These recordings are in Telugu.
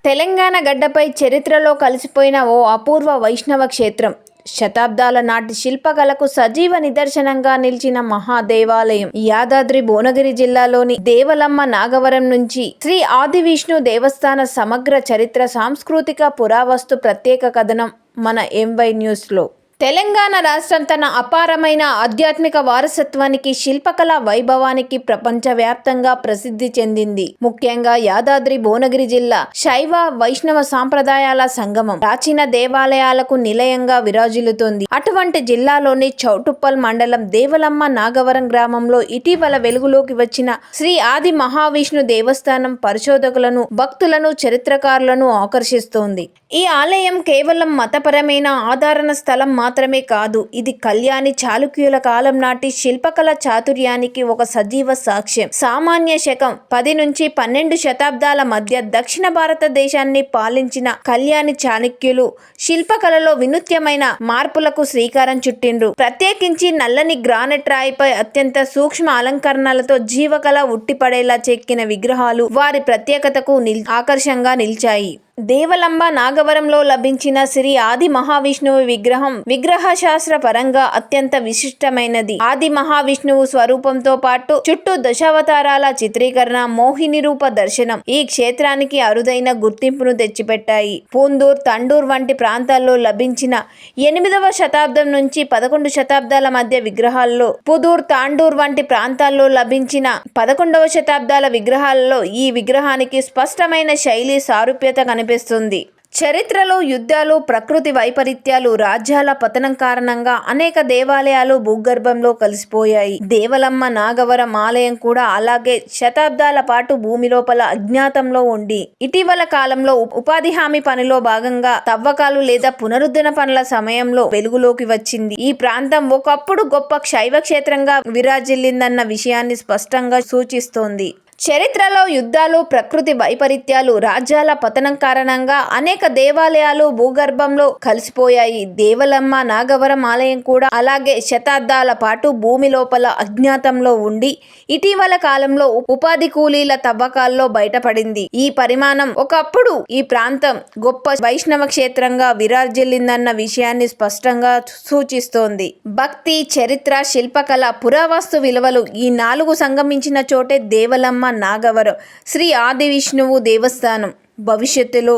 తెలంగాణ గడ్డపై చరిత్రలో కలిసిపోయిన ఓ అపూర్వ వైష్ణవ క్షేత్రం. శతాబ్దాల నాటి శిల్పకళకు సజీవ నిదర్శనంగా నిలిచిన మహాదేవాలయం యాదాద్రి భువనగిరి జిల్లాలోని దేవలమ్మ నాగవరం నుంచి శ్రీ ఆదివిష్ణు దేవస్థాన సమగ్ర చరిత్ర, సాంస్కృతిక పురావస్తు ప్రత్యేక కథనం మన ఎంవై న్యూస్లో. తెలంగాణ రాష్ట్రం తన అపారమైన ఆధ్యాత్మిక వారసత్వానికి, శిల్పకళా వైభవానికి ప్రపంచవ్యాప్తంగా ప్రసిద్ధి చెందింది. ముఖ్యంగా యాదాద్రి భువనగిరి జిల్లా శైవ వైష్ణవ సాంప్రదాయాల సంగమం, ప్రాచీన దేవాలయాలకు నిలయంగా విరాజిల్లుతోంది. అటువంటి జిల్లాలోని చౌటుప్పల్ మండలం దేవలమ్మ నాగవరం గ్రామంలో ఇటీవల వెలుగులోకి వచ్చిన శ్రీ ఆది మహావిష్ణు దేవస్థానం పరిశోధకులను, భక్తులను, చరిత్రకారులను ఆకర్షిస్తోంది. ఈ ఆలయం కేవలం మతపరమైన ఆధారణ స్థలం మాత్రమే కాదు, ఇది కళ్యాణి చాళుక్యుల కాలం నాటి శిల్పకళ చాతుర్యానికి ఒక సజీవ సాక్ష్యం. సామాన్య శకం 10 నుంచి 12 శతాబ్దాల మధ్య దక్షిణ భారతదేశాన్ని పాలించిన కళ్యాణి చాళుక్యులు శిల్పకళలో వినూత్నమైన మార్పులకు శ్రీకారం చుట్టిండ్రు. ప్రత్యేకించి నల్లని గ్రానైట్ రాయిపై అత్యంత సూక్ష్మ అలంకరణలతో జీవకళ ఉట్టిపడేలా చెక్కిన విగ్రహాలు వారి ప్రత్యేకతకు ఆకర్షంగా నిలిచాయి. దేవలంబ నాగవరంలో లభించిన శ్రీ ఆది మహావిష్ణువు విగ్రహం విగ్రహ శాస్త్ర పరంగా అత్యంత విశిష్టమైనది. ఆది మహావిష్ణువు స్వరూపంతో పాటు చుట్టూ దశావతారాల చిత్రీకరణ, మోహిని రూప దర్శనం ఈ క్షేత్రానికి అరుదైన గుర్తింపును తెచ్చిపెట్టాయి. పూందూర్, తండూర్ వంటి ప్రాంతాల్లో లభించిన 8వ శతాబ్దం నుంచి 11 శతాబ్దాల మధ్య విగ్రహాల్లో, పుదూర్, తాండూర్ వంటి ప్రాంతాల్లో లభించిన 11వ శతాబ్దాల విగ్రహాలలో ఈ విగ్రహానికి స్పష్టమైన శైలి సారూప్యత కనిపిస్తుంది. చరిత్రలో యుద్ధాలు, ప్రకృతి వైపరీత్యాలు, రాజ్యాల పతనం కారణంగా అనేక దేవాలయాలు భూగర్భంలో కలిసిపోయాయి. దేవలమ్మ నాగవరం ఆలయం కూడా అలాగే శతాబ్దాల పాటు భూమి లోపల అజ్ఞాతంలో ఉండి ఇటీవల కాలంలో ఉపాధి హామీ పనిలో భాగంగా తవ్వకాలు లేదా పునరుద్ధరణ పనుల సమయంలో వెలుగులోకి వచ్చింది. ఈ ప్రాంతం ఒకప్పుడు గొప్ప శైవ క్షేత్రంగా విరాజిల్లిందన్న విషయాన్ని స్పష్టంగా సూచిస్తోంది. చరిత్రలో యుద్ధాలు, ప్రకృతి వైపరీత్యాలు, రాజ్యాల పతనం కారణంగా అనేక దేవాలయాలు భూగర్భంలో కలిసిపోయాయి. దేవలమ్మ నాగవరం ఆలయం కూడా అలాగే శతాబ్దాల పాటు భూమి లోపల అజ్ఞాతంలో ఉండి ఇటీవల కాలంలో ఉపాధి కూలీల తవ్వకాల్లో బయటపడింది. ఈ పరిమాణం ఒకప్పుడు ఈ ప్రాంతం గొప్ప వైష్ణవ క్షేత్రంగా విరాజిల్లిందన్న విషయాన్ని స్పష్టంగా సూచిస్తోంది. భక్తి, చరిత్ర, శిల్పకళ, పురావస్తు విలువలు ఈ 4 సంగమించిన చోటే దేవలమ్మ నాగవరం శ్రీ ఆది విష్ణువు దేవస్థానం. భవిష్యత్తులో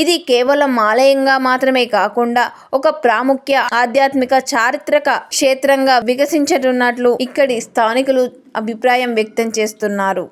ఇది కేవలం ఆలయంగా మాత్రమే కాకుండా ఒక ప్రాముఖ్య ఆధ్యాత్మిక, చారిత్రక క్షేత్రంగా వికసించనున్నట్లు ఇక్కడి స్థానికులు అభిప్రాయం వ్యక్తం చేస్తున్నారు.